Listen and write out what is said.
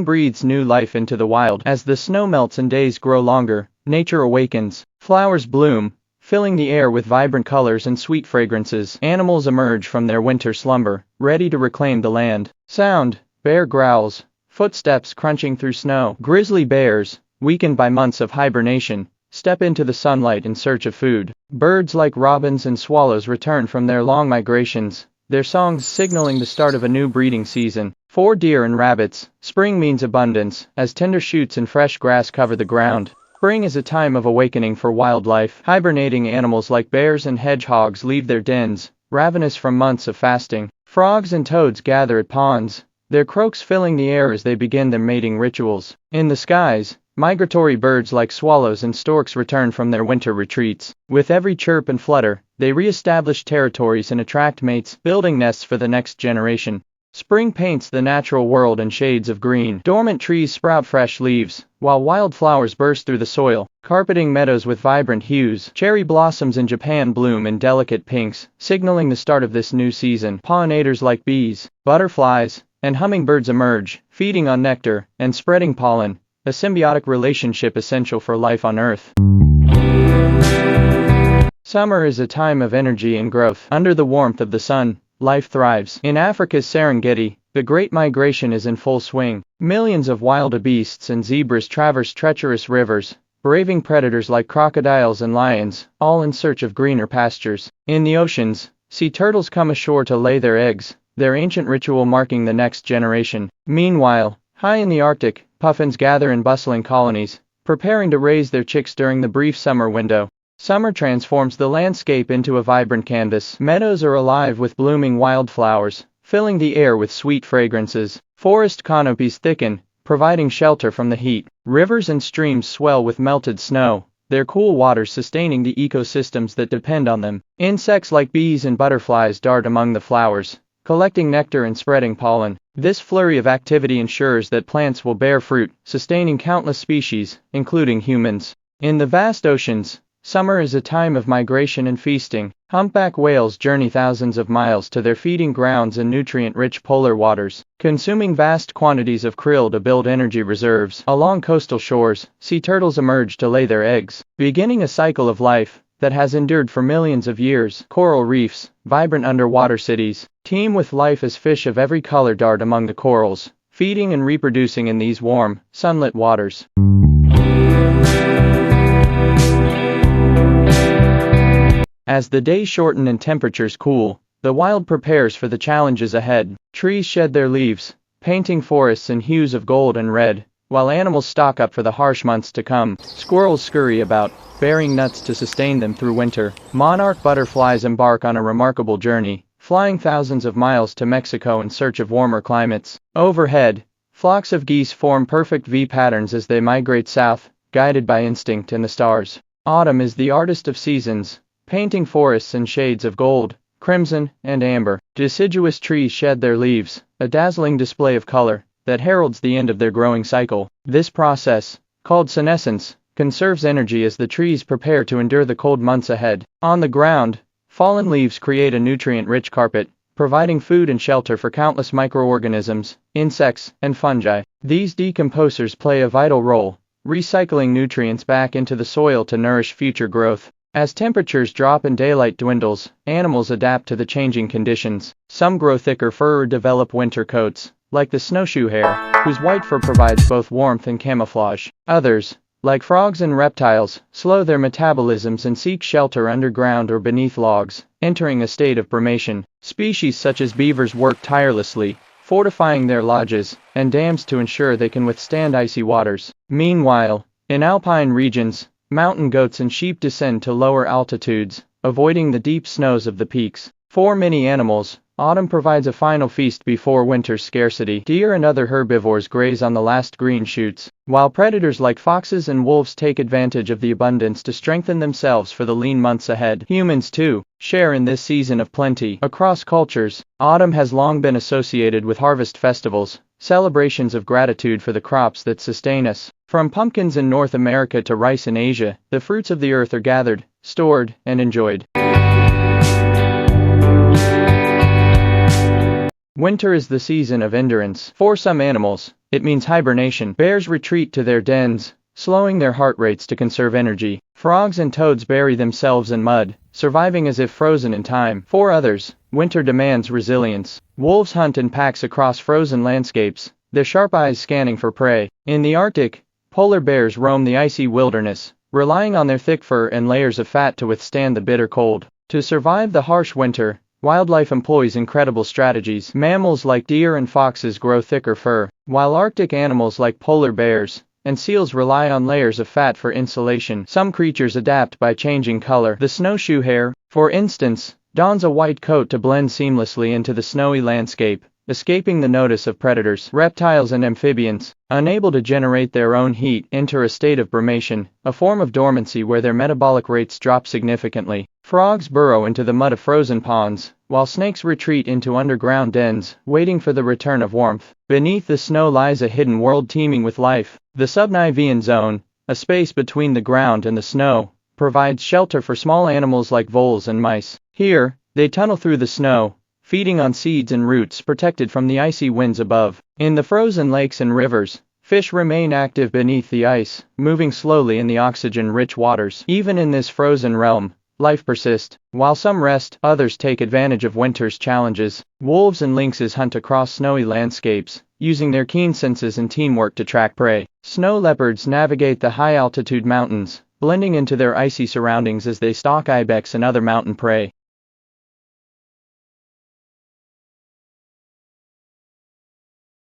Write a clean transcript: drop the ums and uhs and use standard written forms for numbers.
Spring breathes new life into the wild. As the snow melts and days grow longer, nature awakens. Flowers bloom, filling the air with vibrant colors and sweet fragrances. Animals emerge from their winter slumber, ready to reclaim the land. Sound, bear growls, footsteps crunching through snow. Grizzly bears, weakened by months of hibernation, step into the sunlight in search of food. Birds like robins and swallows return from their long migrations, their songs signaling the start of a new breeding season. For deer and rabbits, spring means abundance, as tender shoots and fresh grass cover the ground. Spring is a time of awakening for wildlife. Hibernating animals like bears and hedgehogs leave their dens, ravenous from months of fasting. Frogs and toads gather at ponds, their croaks filling the air as they begin their mating rituals. In the skies, migratory birds like swallows and storks return from their winter retreats. With every chirp and flutter, they re-establish territories and attract mates, building nests for the next generation. Spring paints the natural world in shades of green. Dormant trees sprout fresh leaves, while wildflowers burst through the soil, carpeting meadows with vibrant hues. Cherry blossoms in Japan bloom in delicate pinks, signaling the start of this new season. Pollinators like bees, butterflies, and hummingbirds emerge, feeding on nectar and spreading pollen, a symbiotic relationship essential for life on Earth. Summer is a time of energy and growth. Under the warmth of the sun, life thrives. In Africa's Serengeti, the Great Migration is in full swing. Millions of wild beasts and zebras traverse treacherous rivers, braving predators like crocodiles and lions, all in search of greener pastures. In the oceans, sea turtles come ashore to lay their eggs, their ancient ritual marking the next generation. Meanwhile, high in the Arctic, puffins gather in bustling colonies, preparing to raise their chicks during the brief summer window. Summer transforms the landscape into a vibrant canvas. Meadows are alive with blooming wildflowers, filling the air with sweet fragrances. Forest canopies thicken, providing shelter from the heat. Rivers and streams swell with melted snow, their cool waters sustaining the ecosystems that depend on them. Insects like bees and butterflies dart among the flowers, collecting nectar and spreading pollen. This flurry of activity ensures that plants will bear fruit, sustaining countless species, including humans. In the vast oceans, summer is a time of migration and feasting. Humpback whales journey thousands of miles to their feeding grounds in nutrient-rich polar waters, consuming vast quantities of krill to build energy reserves. Along coastal shores, sea turtles emerge to lay their eggs, beginning a cycle of life that has endured for millions of years. Coral reefs, vibrant underwater cities, teem with life as fish of every color dart among the corals, feeding and reproducing in these warm, sunlit waters. As the days shorten and temperatures cool, the wild prepares for the challenges ahead. Trees shed their leaves, painting forests in hues of gold and red, while animals stock up for the harsh months to come. Squirrels scurry about, bearing nuts to sustain them through winter. Monarch butterflies embark on a remarkable journey, flying thousands of miles to Mexico in search of warmer climates. Overhead, flocks of geese form perfect V patterns as they migrate south, guided by instinct and the stars. Autumn is the artist of seasons, painting forests in shades of gold, crimson, and amber. Deciduous trees shed their leaves, a dazzling display of color that heralds the end of their growing cycle. This process, called senescence, conserves energy as the trees prepare to endure the cold months ahead. On the ground, fallen leaves create a nutrient-rich carpet, providing food and shelter for countless microorganisms, insects, and fungi. These decomposers play a vital role, recycling nutrients back into the soil to nourish future growth. As temperatures drop and daylight dwindles, animals adapt to the changing conditions. Some grow thicker fur or develop winter coats, like the snowshoe hare, whose white fur provides both warmth and camouflage. Others, like frogs and reptiles, slow their metabolisms and seek shelter underground or beneath logs, entering a state of brumation. Species such as beavers work tirelessly, fortifying their lodges and dams to ensure they can withstand icy waters. Meanwhile, in alpine regions, mountain goats and sheep descend to lower altitudes, avoiding the deep snows of the peaks. For many animals, autumn provides a final feast before winter's scarcity. Deer and other herbivores graze on the last green shoots, while predators like foxes and wolves take advantage of the abundance to strengthen themselves for the lean months ahead. Humans, too, share in this season of plenty. Across cultures, autumn has long been associated with harvest festivals, celebrations of gratitude for the crops that sustain us. From pumpkins in North America to rice in Asia, the fruits of the earth are gathered, stored, and enjoyed. Winter is the season of endurance. For some animals, it means hibernation. Bears retreat to their dens, slowing their heart rates to conserve energy. Frogs and toads bury themselves in mud, surviving as if frozen in time. For others, winter demands resilience. Wolves hunt in packs across frozen landscapes, their sharp eyes scanning for prey. In the Arctic, polar bears roam the icy wilderness, relying on their thick fur and layers of fat to withstand the bitter cold. To survive the harsh winter, wildlife employs incredible strategies. Mammals like deer and foxes grow thicker fur, while Arctic animals like polar bears and seals rely on layers of fat for insulation. Some creatures adapt by changing color. The snowshoe hare, for instance, dons a white coat to blend seamlessly into the snowy landscape, escaping the notice of predators. Reptiles and amphibians, unable to generate their own heat, enter a state of brumation, a form of dormancy where their metabolic rates drop significantly. Frogs burrow into the mud of frozen ponds, while snakes retreat into underground dens, waiting for the return of warmth. Beneath the snow lies a hidden world teeming with life. The subnivean zone, a space between the ground and the snow, provides shelter for small animals like voles and mice. Here, they tunnel through the snow, feeding on seeds and roots protected from the icy winds above. In the frozen lakes and rivers, fish remain active beneath the ice, moving slowly in the oxygen-rich waters. Even in this frozen realm, life persists. While some rest, others take advantage of winter's challenges. Wolves and lynxes hunt across snowy landscapes, using their keen senses and teamwork to track prey. Snow leopards navigate the high-altitude mountains, blending into their icy surroundings as they stalk ibex and other mountain prey.